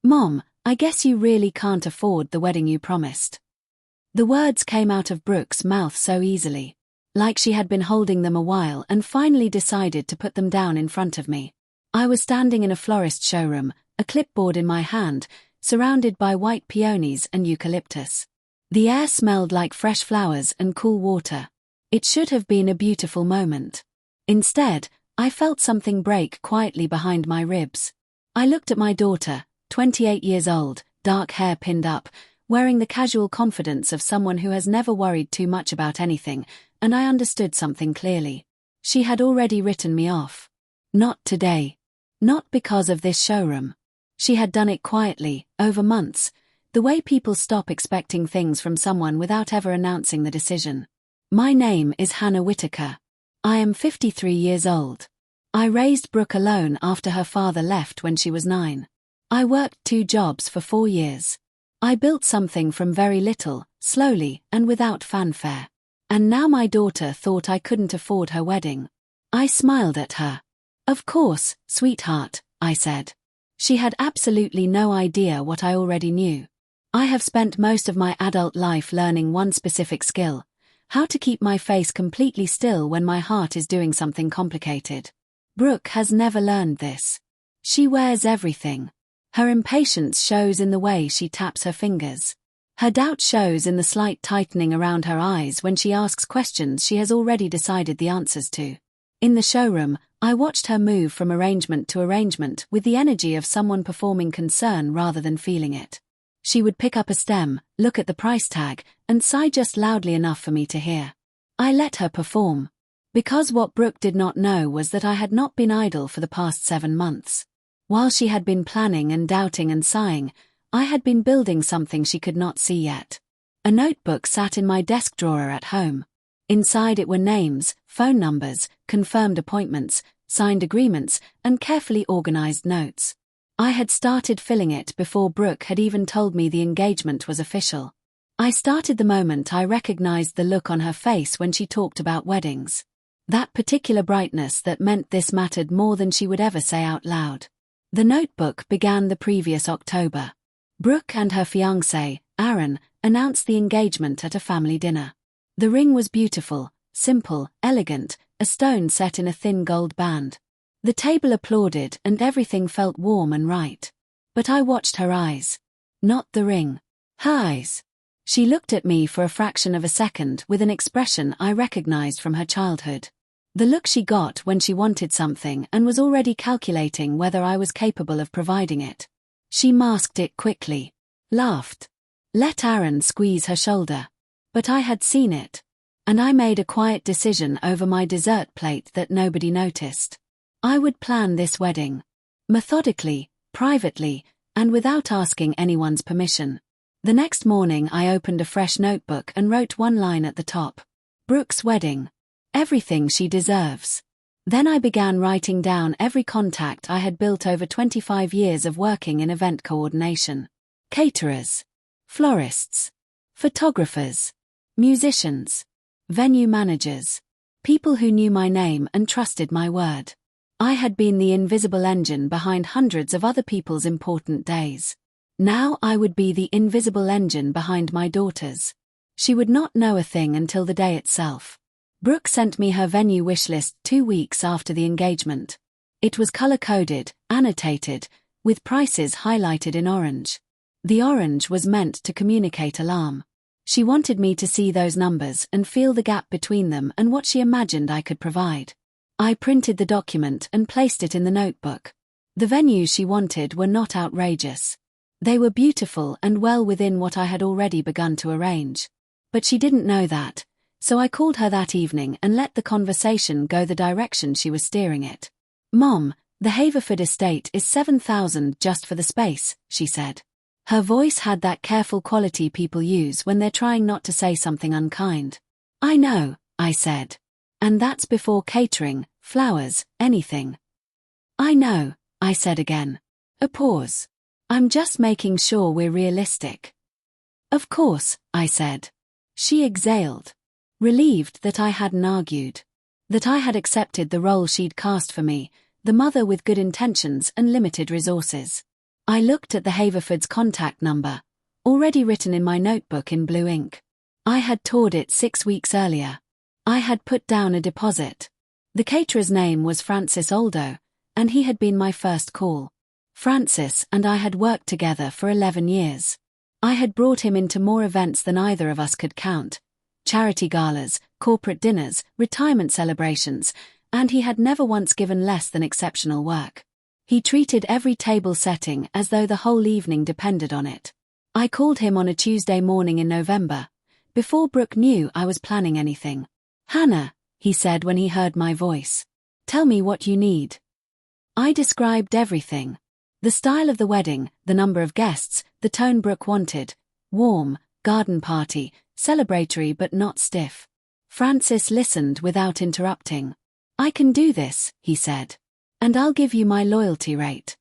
"Mom, I guess you really can't afford the wedding you promised." The words came out of Brooke's mouth so easily, like she had been holding them a while and finally decided to put them down in front of me. I was standing in a florist showroom, a clipboard in my hand, surrounded by white peonies and eucalyptus. The air smelled like fresh flowers and cool water. It should have been a beautiful moment. Instead, I felt something break quietly behind my ribs. I looked at my daughter, 28 years old, dark hair pinned up, wearing the casual confidence of someone who has never worried too much about anything, and I understood something clearly. She had already written me off. Not today. Not because of this showroom. She had done it quietly, over months, the way people stop expecting things from someone without ever announcing the decision. My name is Hannah Whitaker. I am 53 years old. I raised Brooke alone after her father left when she was 9. I worked 2 jobs for 4 years. I built something from very little, slowly, and without fanfare. And now my daughter thought I couldn't afford her wedding. I smiled at her. "Of course, sweetheart," I said. She had absolutely no idea what I already knew. I have spent most of my adult life learning one specific skill: how to keep my face completely still when my heart is doing something complicated. Brooke has never learned this. She wears everything. Her impatience shows in the way she taps her fingers. Her doubt shows in the slight tightening around her eyes when she asks questions she has already decided the answers to. In the showroom, I watched her move from arrangement to arrangement with the energy of someone performing concern rather than feeling it. She would pick up a stem, look at the price tag, and sigh just loudly enough for me to hear. I let her perform. Because what Brooke did not know was that I had not been idle for the past 7 months. While she had been planning and doubting and sighing, I had been building something she could not see yet. A notebook sat in my desk drawer at home. Inside it were names, phone numbers, confirmed appointments, signed agreements, and carefully organized notes. I had started filling it before Brooke had even told me the engagement was official. I started the moment I recognized the look on her face when she talked about weddings. That particular brightness that meant this mattered more than she would ever say out loud. The notebook began the previous October. Brooke and her fiancé, Aaron, announced the engagement at a family dinner. The ring was beautiful, simple, elegant, a stone set in a thin gold band. The table applauded and everything felt warm and right. But I watched her eyes. Not the ring. Her eyes. She looked at me for a fraction of a second with an expression I recognized from her childhood. The look she got when she wanted something and was already calculating whether I was capable of providing it. She masked it quickly. Laughed. Let Aaron squeeze her shoulder. But I had seen it. And I made a quiet decision over my dessert plate that nobody noticed. I would plan this wedding. Methodically, privately, and without asking anyone's permission. The next morning I opened a fresh notebook and wrote one line at the top. Brooke's wedding. Everything she deserves. Then I began writing down every contact I had built over 25 years of working in event coordination. Caterers. Florists. Photographers. Musicians. Venue managers. People who knew my name and trusted my word. I had been the invisible engine behind hundreds of other people's important days. Now I would be the invisible engine behind my daughter's. She would not know a thing until the day itself. Brooke sent me her venue wish list 2 weeks after the engagement. It was color-coded, annotated, with prices highlighted in orange. The orange was meant to communicate alarm. She wanted me to see those numbers and feel the gap between them and what she imagined I could provide. I printed the document and placed it in the notebook. The venues she wanted were not outrageous. They were beautiful and well within what I had already begun to arrange. But she didn't know that. So I called her that evening and let the conversation go the direction she was steering it. "Mom, the Haverford estate is $7,000 just for the space," she said. Her voice had that careful quality people use when they're trying not to say something unkind. "I know," I said. "And that's before catering, flowers, anything." "I know," I said again. A pause. "I'm just making sure we're realistic." "Of course," I said. She exhaled. Relieved that I hadn't argued. That I had accepted the role she'd cast for me, the mother with good intentions and limited resources. I looked at the Haverfords' contact number, already written in my notebook in blue ink. I had toured it 6 weeks earlier. I had put down a deposit. The caterer's name was Francis Aldo, and he had been my first call. Francis and I had worked together for 11 years. I had brought him into more events than either of us could count: charity galas, corporate dinners, retirement celebrations, and he had never once given less than exceptional work. He treated every table setting as though the whole evening depended on it. I called him on a Tuesday morning in November, before Brooke knew I was planning anything. "Hannah," he said when he heard my voice. "Tell me what you need." I described everything. The style of the wedding, the number of guests, the tone Brooke wanted: warm, garden party, celebratory but not stiff. Francis listened without interrupting. "I can do this," he said. "And I'll give you my loyalty rate."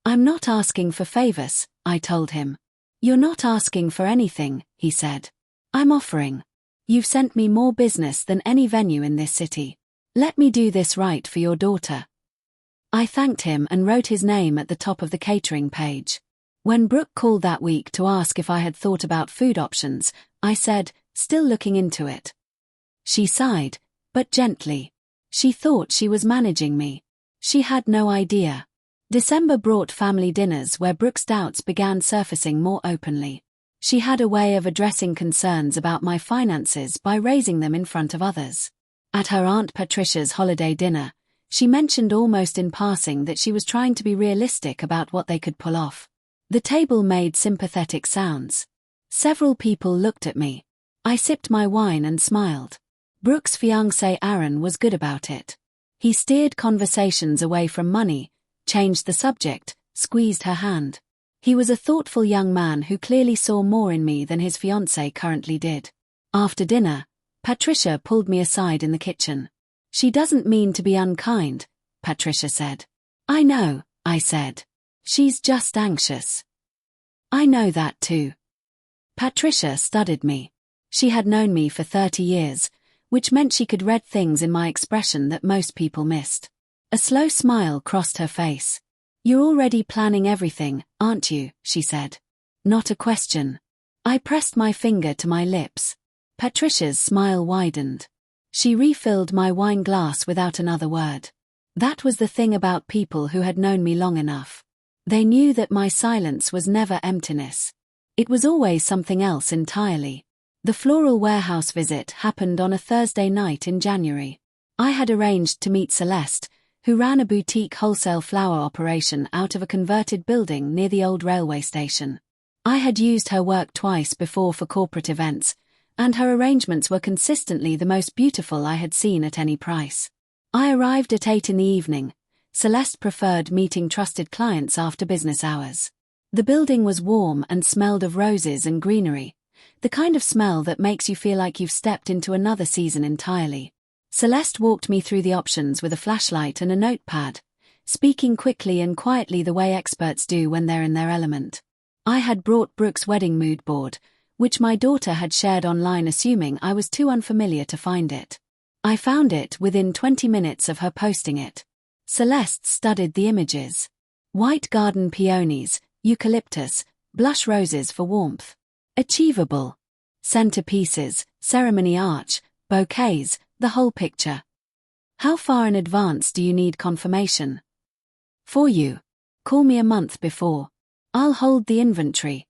"I'm not asking for favors," I told him. "You're not asking for anything," he said. "I'm offering. You've sent me more business than any venue in this city. Let me do this right for your daughter." I thanked him and wrote his name at the top of the catering page. When Brooke called that week to ask if I had thought about food options, I said, "Still looking into it." She sighed, but gently. She thought she was managing me. She had no idea. December brought family dinners where Brooke's doubts began surfacing more openly. She had a way of addressing concerns about my finances by raising them in front of others. At her Aunt Patricia's holiday dinner, she mentioned almost in passing that she was trying to be realistic about what they could pull off. The table made sympathetic sounds. Several people looked at me. I sipped my wine and smiled. Brooke's fiancé Aaron was good about it. He steered conversations away from money, changed the subject, squeezed her hand. He was a thoughtful young man who clearly saw more in me than his fiancée currently did. After dinner, Patricia pulled me aside in the kitchen. "She doesn't mean to be unkind," Patricia said. "I know," I said. "She's just anxious." "I know that too." Patricia studied me. She had known me for 30 years, which meant she could read things in my expression that most people missed. A slow smile crossed her face. "You're already planning everything, aren't you?" she said. "Not a question." I pressed my finger to my lips. Patricia's smile widened. She refilled my wine glass without another word. That was the thing about people who had known me long enough. They knew that my silence was never emptiness. It was always something else entirely. The floral warehouse visit happened on a Thursday night in January. I had arranged to meet Celeste, who ran a boutique wholesale flower operation out of a converted building near the old railway station. I had used her work twice before for corporate events, and her arrangements were consistently the most beautiful I had seen at any price. I arrived at 8 in the evening. Celeste preferred meeting trusted clients after business hours. The building was warm and smelled of roses and greenery, the kind of smell that makes you feel like you've stepped into another season entirely. Celeste walked me through the options with a flashlight and a notepad, speaking quickly and quietly the way experts do when they're in their element. I had brought Brooke's wedding mood board, which my daughter had shared online assuming I was too unfamiliar to find it. I found it within 20 minutes of her posting it. Celeste studied the images. White garden peonies, eucalyptus, blush roses for warmth. Achievable. Centerpieces, ceremony arch, bouquets, the whole picture. "How far in advance do you need confirmation?" "For you. Call me a month before. I'll hold the inventory."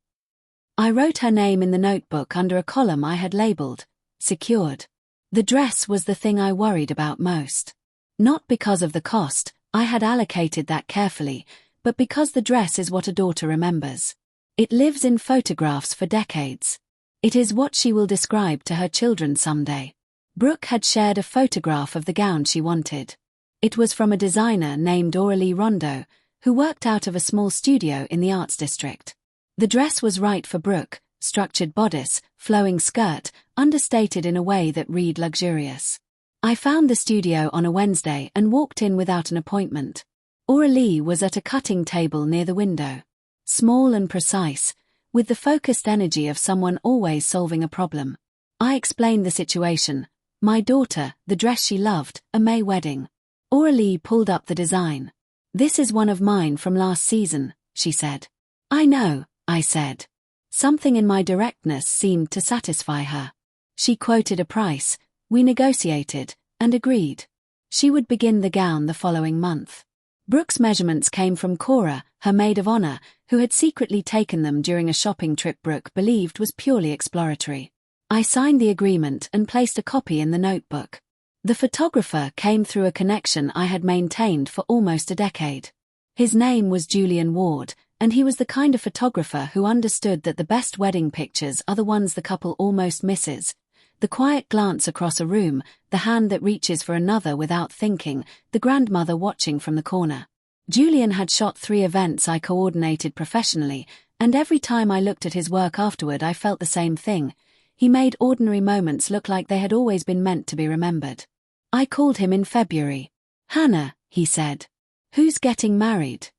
I wrote her name in the notebook under a column I had labeled, "Secured." The dress was the thing I worried about most. Not because of the cost, I had allocated that carefully, but because the dress is what a daughter remembers. It lives in photographs for decades. It is what she will describe to her children someday. Brooke had shared a photograph of the gown she wanted. It was from a designer named Aurélie Rondeau, who worked out of a small studio in the Arts District. The dress was right for Brooke: structured bodice, flowing skirt, understated in a way that read luxurious. I found the studio on a Wednesday and walked in without an appointment. Aurélie was at a cutting table near the window. Small and precise, with the focused energy of someone always solving a problem. I explained the situation: my daughter, the dress she loved, a May wedding. Aurélie pulled up the design. "This is one of mine from last season," she said. I know, I said. Something in my directness seemed to satisfy her. She quoted a price, we negotiated, and agreed. She would begin the gown the following month. Brooke's measurements came from Cora, her maid of honor, who had secretly taken them during a shopping trip Brooke believed was purely exploratory. I signed the agreement and placed a copy in the notebook. The photographer came through a connection I had maintained for almost a decade. His name was Julian Ward, and he was the kind of photographer who understood that the best wedding pictures are the ones the couple almost misses. The quiet glance across a room, the hand that reaches for another without thinking, the grandmother watching from the corner. Julian had shot 3 events I coordinated professionally, and every time I looked at his work afterward I felt the same thing. He made ordinary moments look like they had always been meant to be remembered. I called him in February. Hannah, he said. Who's getting married?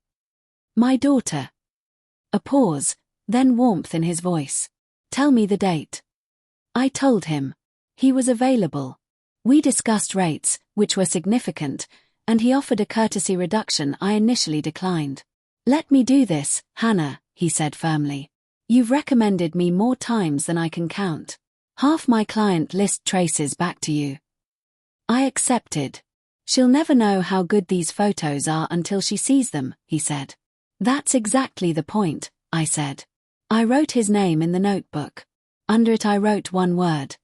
My daughter. A pause, then warmth in his voice. Tell me the date. I told him. He was available. We discussed rates, which were significant, and he offered a courtesy reduction I initially declined. Let me do this, Hannah, he said firmly. You've recommended me more times than I can count. Half my client list traces back to you. I accepted. She'll never know how good these photos are until she sees them, he said. That's exactly the point, I said. I wrote his name in the notebook. Under it I wrote one word.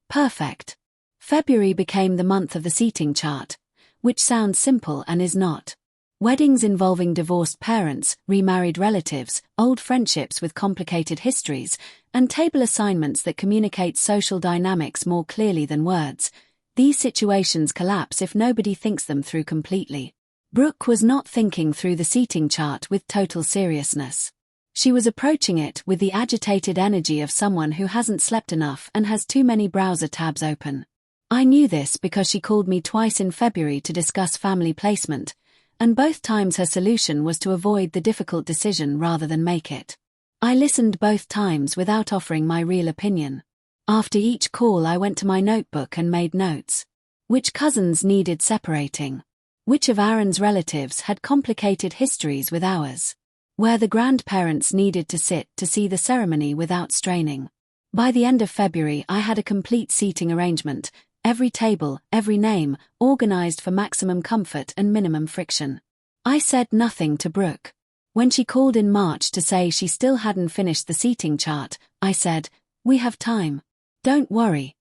Perfect. February became the month of the seating chart, which sounds simple and is not. Weddings involving divorced parents, remarried relatives, old friendships with complicated histories, and table assignments that communicate social dynamics more clearly than words. These situations collapse if nobody thinks them through completely. Brooke was not thinking through the seating chart with total seriousness. She was approaching it with the agitated energy of someone who hasn't slept enough and has too many browser tabs open. I knew this because she called me twice in February to discuss family placement, and both times her solution was to avoid the difficult decision rather than make it. I listened both times without offering my real opinion. After each call I went to my notebook and made notes. Which cousins needed separating? Which of Aaron's relatives had complicated histories with ours? Where the grandparents needed to sit to see the ceremony without straining. By the end of February I had a complete seating arrangement, every table, every name, organized for maximum comfort and minimum friction. I said nothing to Brooke. When she called in March to say she still hadn't finished the seating chart, I said, we have time. Don't worry.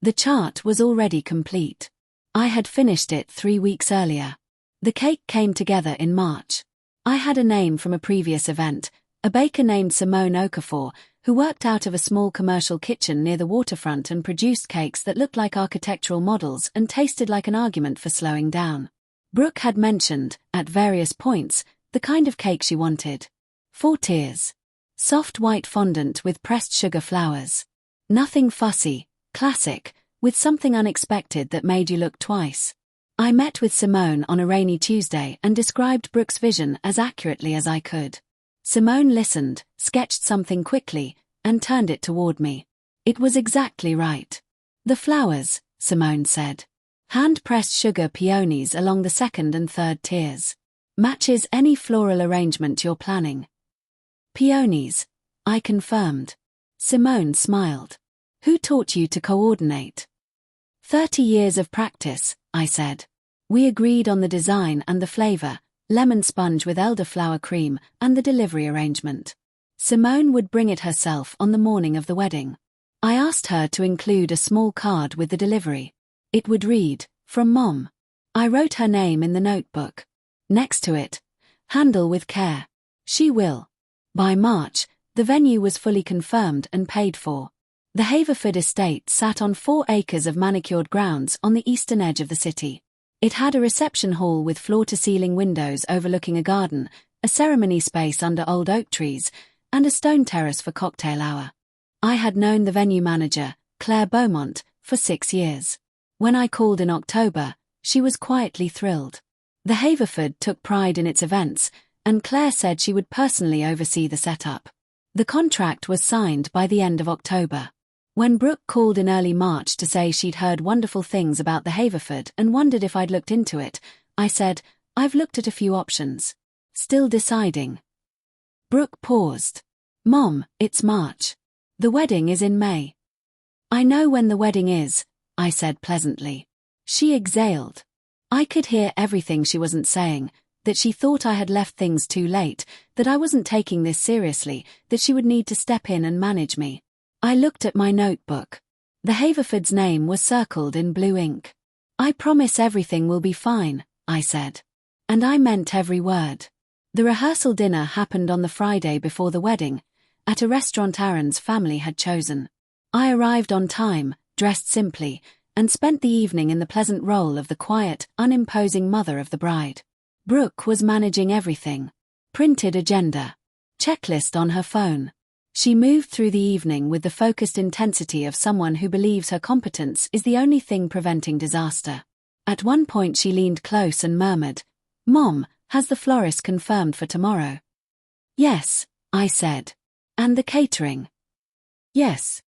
The chart was already complete. I had finished it 3 weeks earlier. The cake came together in March. I had a name from a previous event, a baker named Simone Okafor, who worked out of a small commercial kitchen near the waterfront and produced cakes that looked like architectural models and tasted like an argument for slowing down. Brooke had mentioned, at various points, the kind of cake she wanted. 4 tiers. Soft white fondant with pressed sugar flowers. Nothing fussy, classic, with something unexpected that made you look twice. I met with Simone on a rainy Tuesday and described Brooke's vision as accurately as I could. Simone listened, sketched something quickly, and turned it toward me. It was exactly right. The flowers, Simone said. Hand-pressed sugar peonies along the 2nd and 3rd tiers. Matches any floral arrangement you're planning. Peonies, I confirmed. Simone smiled. Who taught you to coordinate? 30 years of practice, I said. We agreed on the design and the flavor, lemon sponge with elderflower cream, and the delivery arrangement. Simone would bring it herself on the morning of the wedding. I asked her to include a small card with the delivery. It would read, from Mom. I wrote her name in the notebook. Next to it, handle with care. She will. By March, the venue was fully confirmed and paid for. The Haverford estate sat on 4 acres of manicured grounds on the eastern edge of the city. It had a reception hall with floor-to-ceiling windows overlooking a garden, a ceremony space under old oak trees, and a stone terrace for cocktail hour. I had known the venue manager, Claire Beaumont, for 6 years. When I called in October, she was quietly thrilled. The Haverford took pride in its events, and Claire said she would personally oversee the setup. The contract was signed by the end of October. When Brooke called in early March to say she'd heard wonderful things about the Haverford and wondered if I'd looked into it, I said, I've looked at a few options. Still deciding. Brooke paused. Mom, it's March. The wedding is in May. I know when the wedding is, I said pleasantly. She exhaled. I could hear everything she wasn't saying, that she thought I had left things too late, that I wasn't taking this seriously, that she would need to step in and manage me. I looked at my notebook. The Haverfords' name was circled in blue ink. I promise everything will be fine, I said. And I meant every word. The rehearsal dinner happened on the Friday before the wedding, at a restaurant Aaron's family had chosen. I arrived on time, dressed simply, and spent the evening in the pleasant role of the quiet, unimposing mother of the bride. Brooke was managing everything. Printed agenda. Checklist on her phone. She moved through the evening with the focused intensity of someone who believes her competence is the only thing preventing disaster. At one point she leaned close and murmured, "Mom, has the florist confirmed for tomorrow?" "Yes," I said. "And the catering?" "Yes."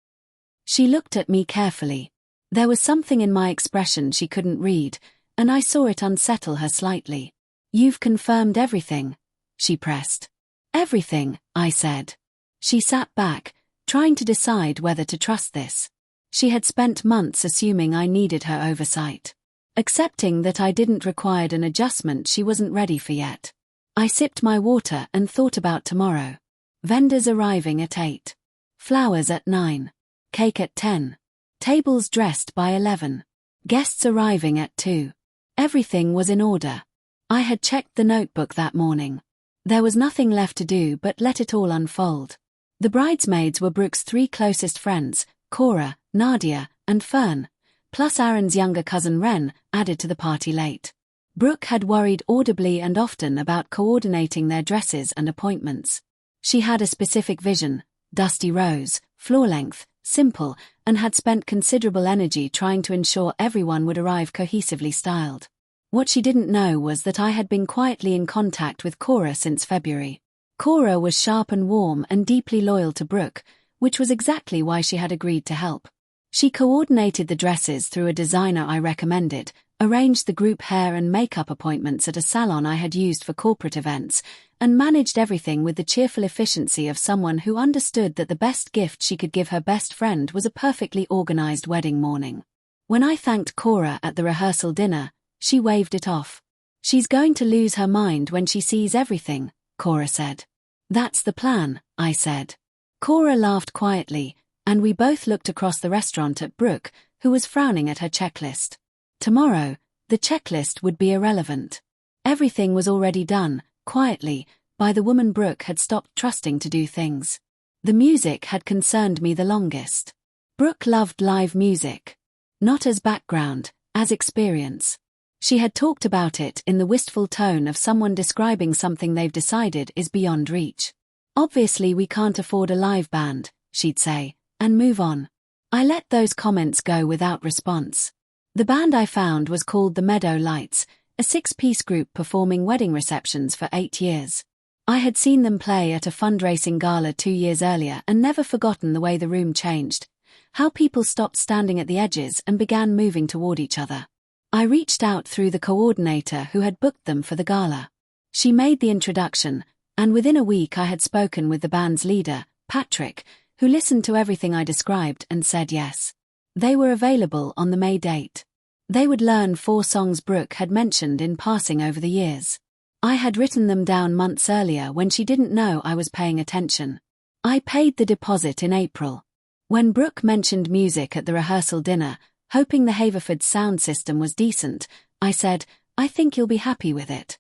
She looked at me carefully. There was something in my expression she couldn't read, and I saw it unsettle her slightly. "You've confirmed everything?" she pressed. "Everything," I said. She sat back, trying to decide whether to trust this. She had spent months assuming I needed her oversight. Accepting that I didn't require an adjustment she wasn't ready for yet. I sipped my water and thought about tomorrow. Vendors arriving at 8. Flowers at 9. Cake at 10. Tables dressed by 11. Guests arriving at 2. Everything was in order. I had checked the notebook that morning. There was nothing left to do but let it all unfold. The bridesmaids were Brooke's 3 closest friends, Cora, Nadia, and Fern, plus Aaron's younger cousin Ren, added to the party late. Brooke had worried audibly and often about coordinating their dresses and appointments. She had a specific vision, dusty rose, floor length, simple, and had spent considerable energy trying to ensure everyone would arrive cohesively styled. What she didn't know was that I had been quietly in contact with Cora since February. Cora was sharp and warm and deeply loyal to Brooke, which was exactly why she had agreed to help. She coordinated the dresses through a designer I recommended, arranged the group hair and makeup appointments at a salon I had used for corporate events, and managed everything with the cheerful efficiency of someone who understood that the best gift she could give her best friend was a perfectly organized wedding morning. When I thanked Cora at the rehearsal dinner, she waved it off. "She's going to lose her mind when she sees everything," Cora said. "That's the plan," I said. Cora laughed quietly, and we both looked across the restaurant at Brooke, who was frowning at her checklist. Tomorrow, the checklist would be irrelevant. Everything was already done, quietly, by the woman Brooke had stopped trusting to do things. The music had concerned me the longest. Brooke loved live music. Not as background, as experience. She had talked about it in the wistful tone of someone describing something they've decided is beyond reach. "Obviously we can't afford a live band," she'd say, and move on. I let those comments go without response. The band I found was called the Meadow Lights, a 6-piece group performing wedding receptions for 8 years. I had seen them play at a fundraising gala 2 years earlier and never forgotten the way the room changed, how people stopped standing at the edges and began moving toward each other. I reached out through the coordinator who had booked them for the gala. She made the introduction, and within a week I had spoken with the band's leader, Patrick, who listened to everything I described and said yes. They were available on the May date. They would learn 4 songs Brooke had mentioned in passing over the years. I had written them down months earlier when she didn't know I was paying attention. I paid the deposit in April. When Brooke mentioned music at the rehearsal dinner, hoping the Haverford sound system was decent, I said, "I think you'll be happy with it."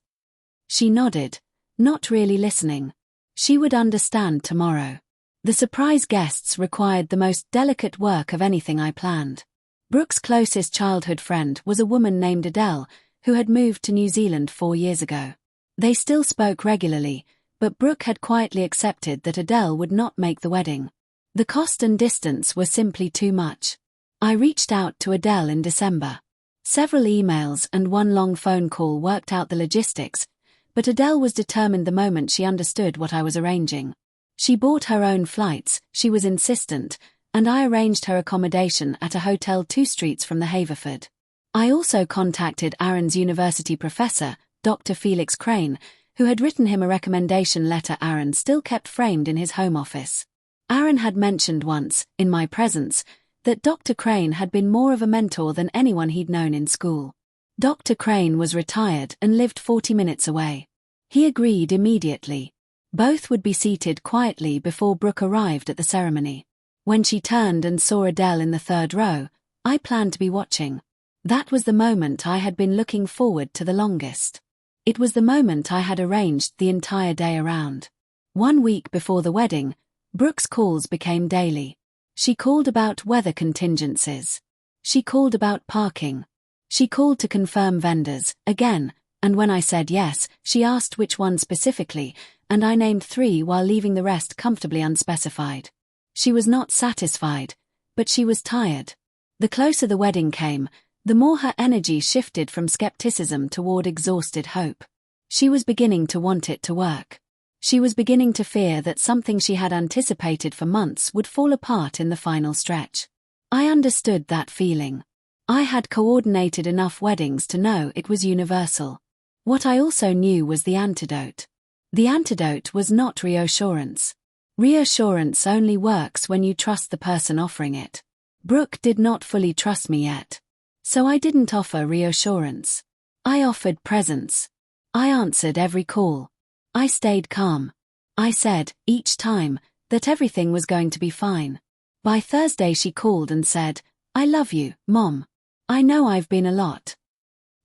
She nodded, not really listening. She would understand tomorrow. The surprise guests required the most delicate work of anything I planned. Brooke's closest childhood friend was a woman named Adele, who had moved to New Zealand 4 years ago. They still spoke regularly, but Brooke had quietly accepted that Adele would not make the wedding. The cost and distance were simply too much. I reached out to Adele in December. Several emails and one long phone call worked out the logistics, but Adele was determined the moment she understood what I was arranging. She bought her own flights, she was insistent, and I arranged her accommodation at a hotel 2 streets from the Haverford. I also contacted Aaron's university professor, Dr. Felix Crane, who had written him a recommendation letter Aaron still kept framed in his home office. Aaron had mentioned once, in my presence, that Dr. Crane had been more of a mentor than anyone he'd known in school. Dr. Crane was retired and lived 40 minutes away. He agreed immediately. Both would be seated quietly before Brooke arrived at the ceremony. When she turned and saw Adele in the third row, I planned to be watching. That was the moment I had been looking forward to the longest. It was the moment I had arranged the entire day around. 1 week before the wedding, Brooke's calls became daily. She called about weather contingencies. She called about parking. She called to confirm vendors, again, and when I said yes, she asked which one specifically, and I named 3 while leaving the rest comfortably unspecified. She was not satisfied, but she was tired. The closer the wedding came, the more her energy shifted from skepticism toward exhausted hope. She was beginning to want it to work. She was beginning to fear that something she had anticipated for months would fall apart in the final stretch. I understood that feeling. I had coordinated enough weddings to know it was universal. What I also knew was the antidote. The antidote was not reassurance. Reassurance only works when you trust the person offering it. Brooke did not fully trust me yet. So I didn't offer reassurance. I offered presence. I answered every call. I stayed calm. I said, each time, that everything was going to be fine. By Thursday she called and said, "I love you, Mom. I know I've been a lot."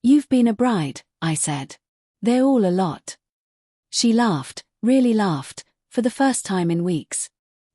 "You've been a bride," I said. "They're all a lot." She laughed, really laughed, for the first time in weeks.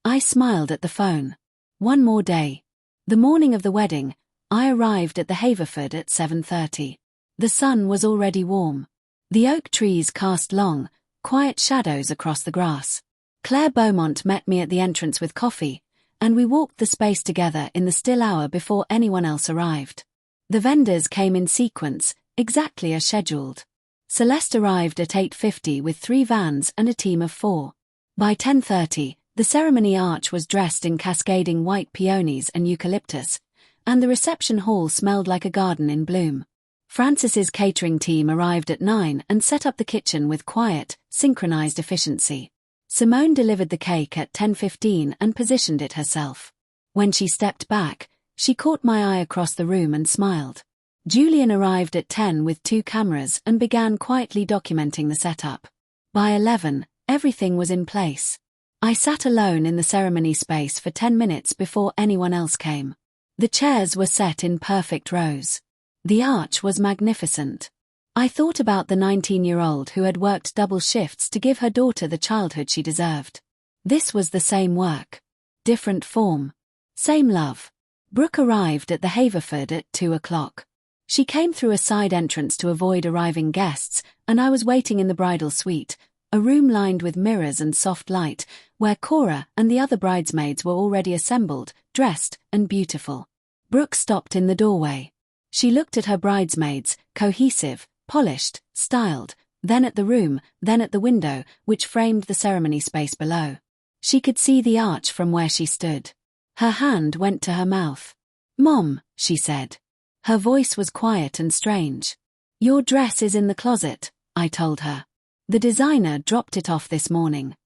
I smiled at the phone. 1 more day. The morning of the wedding, I arrived at the Haverford at 7:30. The sun was already warm. The oak trees cast long, quiet shadows across the grass. Claire Beaumont met me at the entrance with coffee, and we walked the space together in the still hour before anyone else arrived. The vendors came in sequence, exactly as scheduled. Celeste arrived at 8:50 with 3 vans and a team of 4. By 10:30, the ceremony arch was dressed in cascading white peonies and eucalyptus, and the reception hall smelled like a garden in bloom. Francis's catering team arrived at 9 and set up the kitchen with quiet, synchronized efficiency. Simone delivered the cake at 10:15 and positioned it herself. When she stepped back, she caught my eye across the room and smiled. Julian arrived at 10 with 2 cameras and began quietly documenting the setup. By 11, everything was in place. I sat alone in the ceremony space for 10 minutes before anyone else came. The chairs were set in perfect rows. The arch was magnificent. I thought about the 19-year-old who had worked double shifts to give her daughter the childhood she deserved. This was the same work. Different form. Same love. Brooke arrived at the Haverford at 2 o'clock. She came through a side entrance to avoid arriving guests, and I was waiting in the bridal suite, a room lined with mirrors and soft light, where Cora and the other bridesmaids were already assembled, dressed and beautiful. Brooke stopped in the doorway. She looked at her bridesmaids, cohesive, polished, styled, then at the room, then at the window, which framed the ceremony space below. She could see the arch from where she stood. Her hand went to her mouth. "Mom," she said. Her voice was quiet and strange. "Your dress is in the closet," I told her. "The designer dropped it off this morning."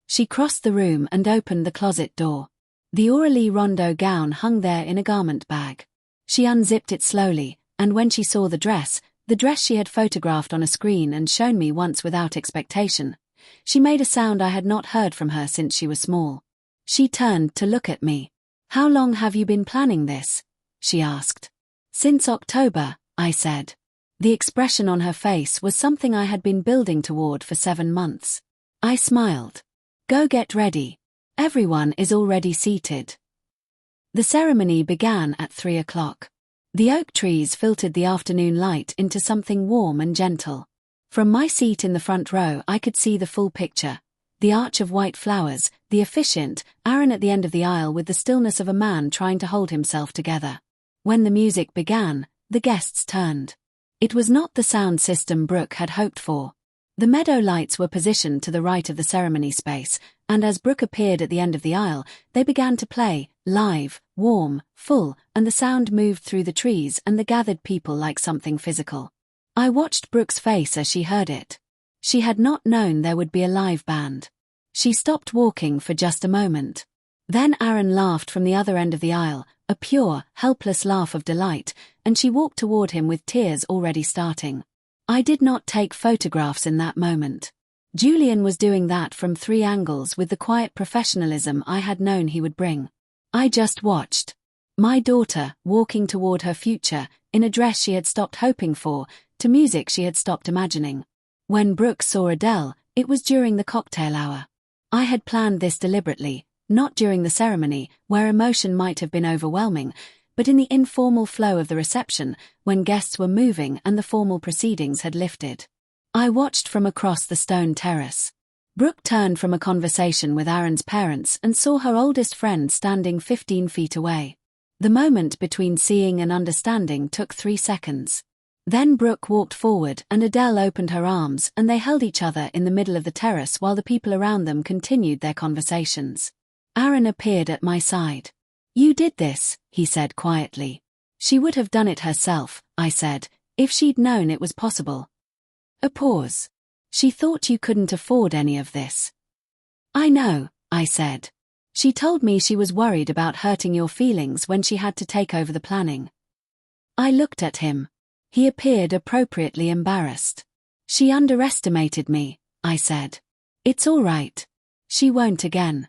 She crossed the room and opened the closet door. The Aurelie Rondeau gown hung there in a garment bag. She unzipped it slowly, and when she saw the dress she had photographed on a screen and shown me once without expectation, she made a sound I had not heard from her since she was small. She turned to look at me. "How long have you been planning this?" she asked. "Since October," I said. The expression on her face was something I had been building toward for 7 months. I smiled. "Go get ready. Everyone is already seated." The ceremony began at 3 o'clock. The oak trees filtered the afternoon light into something warm and gentle. From my seat in the front row I could see the full picture. The arch of white flowers, the efficient Aaron at the end of the aisle with the stillness of a man trying to hold himself together. When the music began, the guests turned. It was not the sound system Brooke had hoped for. The meadow lights were positioned to the right of the ceremony space, and as Brooke appeared at the end of the aisle, they began to play, live, warm, full, and the sound moved through the trees and the gathered people like something physical. I watched Brooke's face as she heard it. She had not known there would be a live band. She stopped walking for just a moment. Then Aaron laughed from the other end of the aisle, a pure, helpless laugh of delight, and she walked toward him with tears already starting. I did not take photographs in that moment. Julian was doing that from 3 angles with the quiet professionalism I had known he would bring. I just watched. My daughter, walking toward her future, in a dress she had stopped hoping for, to music she had stopped imagining. When Brooke saw Adele, it was during the cocktail hour. I had planned this deliberately, not during the ceremony, where emotion might have been overwhelming, but in the informal flow of the reception, when guests were moving and the formal proceedings had lifted. I watched from across the stone terrace. Brooke turned from a conversation with Aaron's parents and saw her oldest friend standing 15 feet away. The moment between seeing and understanding took 3 seconds. Then Brooke walked forward and Adele opened her arms and they held each other in the middle of the terrace while the people around them continued their conversations. Aaron appeared at my side. "You did this," he said quietly. "She would have done it herself," I said, "if she'd known it was possible." A pause. "She thought you couldn't afford any of this." "I know," I said. "She told me she was worried about hurting your feelings when she had to take over the planning." I looked at him. He appeared appropriately embarrassed. "She underestimated me," I said. "It's all right. She won't again."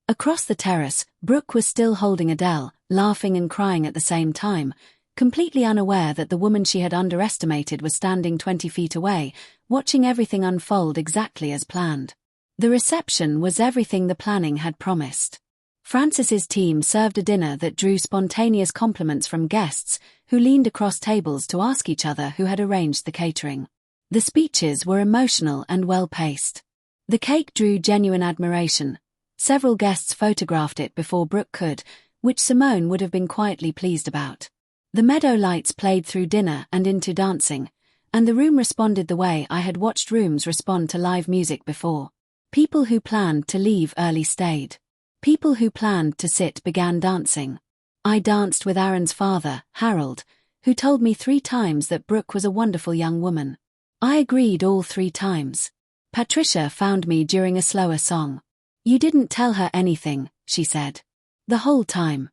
Across the terrace, Brooke was still holding Adele, laughing and crying at the same time, completely unaware that the woman she had underestimated was standing 20 feet away, watching everything unfold exactly as planned. The reception was everything the planning had promised. Francis's team served a dinner that drew spontaneous compliments from guests, who leaned across tables to ask each other who had arranged the catering. The speeches were emotional and well-paced. The cake drew genuine admiration. Several guests photographed it before Brooke could, which Simone would have been quietly pleased about. The meadow lights played through dinner and into dancing, and the room responded the way I had watched rooms respond to live music before. People who planned to leave early stayed. People who planned to sit began dancing. I danced with Aaron's father, Harold, who told me 3 times that Brooke was a wonderful young woman. I agreed all 3 times. Patricia found me during a slower song. "You didn't tell her anything," she said. "The whole time?"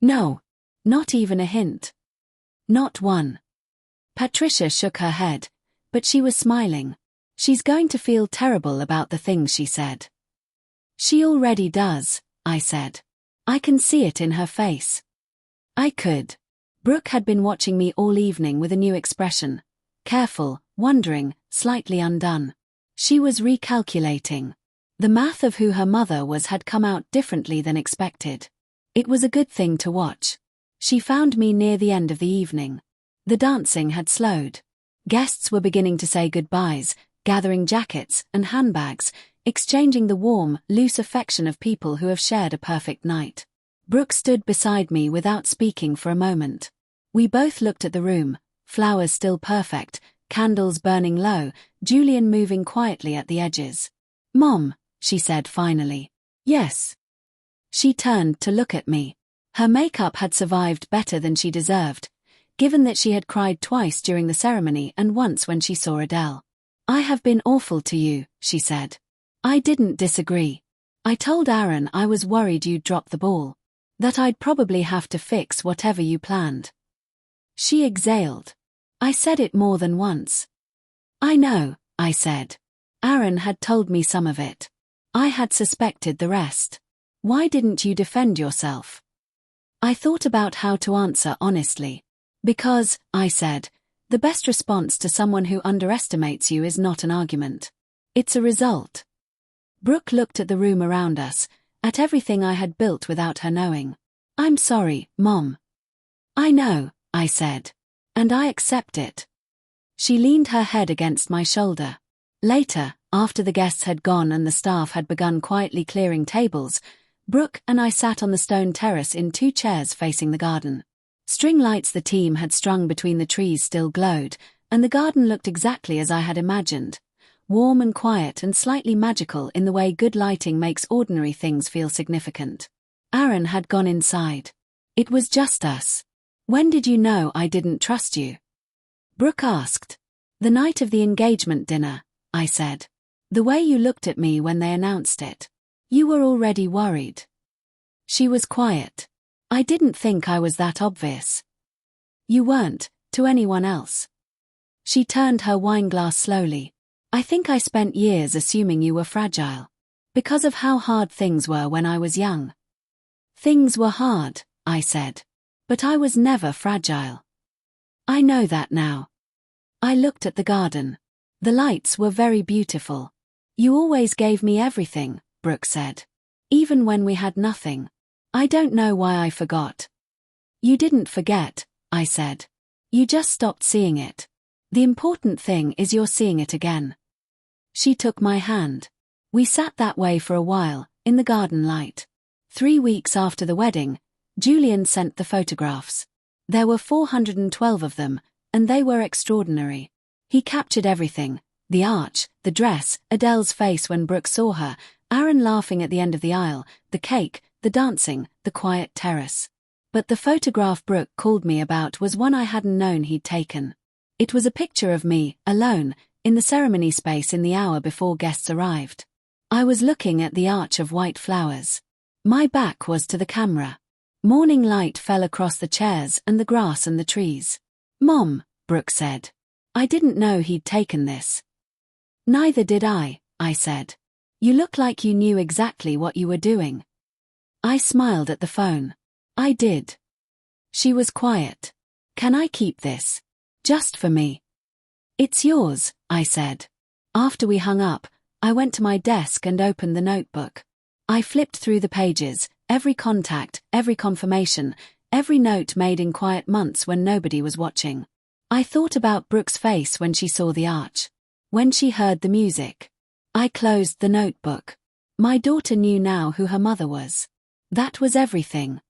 "No. Not even a hint." "Not one." Patricia shook her head, but she was smiling. "She's going to feel terrible about the things she said." "She already does," I said. "I can see it in her face." I could. Brooke had been watching me all evening with a new expression. Careful, wondering, slightly undone. She was recalculating. The math of who her mother was had come out differently than expected. It was a good thing to watch. She found me near the end of the evening. The dancing had slowed. Guests were beginning to say goodbyes, gathering jackets and handbags, exchanging the warm, loose affection of people who have shared a perfect night. Brooke stood beside me without speaking for a moment. We both looked at the room, flowers still perfect, candles burning low, Julian moving quietly at the edges. "Mom," she said finally. "Yes." She turned to look at me. Her makeup had survived better than she deserved, given that she had cried twice during the ceremony and once when she saw Adele. "I have been awful to you," she said. I didn't disagree. I told Aaron I was worried you'd drop the ball. That I'd probably have to fix whatever you planned. She exhaled. "I said it more than once." "I know," I said. Aaron had told me some of it. I had suspected the rest. "Why didn't you defend yourself?" I thought about how to answer honestly. "Because," I said, "the best response to someone who underestimates you is not an argument. It's a result." Brooke looked at the room around us, at everything I had built without her knowing. "I'm sorry, Mom." "I know," I said. "And I accept it." She leaned her head against my shoulder. Later, after the guests had gone and the staff had begun quietly clearing tables, Brooke and I sat on the stone terrace in 2 chairs facing the garden. String lights the team had strung between the trees still glowed, and the garden looked exactly as I had imagined. Warm and quiet and slightly magical in the way good lighting makes ordinary things feel significant. Aaron had gone inside. It was just us. "When did you know I didn't trust you?" Brooke asked. "The night of the engagement dinner," I said. The way you looked at me when they announced it. You were already worried. She was quiet. I didn't think I was that obvious. You weren't, to anyone else. She turned her wineglass slowly. I think I spent years assuming you were fragile. Because of how hard things were when I was young. Things were hard, I said. But I was never fragile. I know that now. I looked at the garden. The lights were very beautiful. You always gave me everything, Brooke said. Even when we had nothing. I don't know why I forgot. You didn't forget, I said. You just stopped seeing it. The important thing is you're seeing it again. She took my hand. We sat that way for a while, in the garden light. 3 weeks after the wedding, Julian sent the photographs. There were 412 of them, and they were extraordinary. He captured everything: the arch, the dress, Adele's face when Brooke saw her, Aaron laughing at the end of the aisle, the cake, the dancing, the quiet terrace. But the photograph Brooke called me about was one I hadn't known he'd taken. It was a picture of me, alone, in the ceremony space in the hour before guests arrived. I was looking at the arch of white flowers. My back was to the camera. Morning light fell across the chairs and the grass and the trees. Mom, Brooke said. I didn't know he'd taken this. Neither did I said. You look like you knew exactly what you were doing. I smiled at the phone. I did. She was quiet. Can I keep this? Just for me. It's yours, I said. After we hung up, I went to my desk and opened the notebook. I flipped through the pages, every contact, every confirmation, every note made in quiet months when nobody was watching. I thought about Brooke's face when she saw the arch. When she heard the music. I closed the notebook. My daughter knew now who her mother was. That was everything.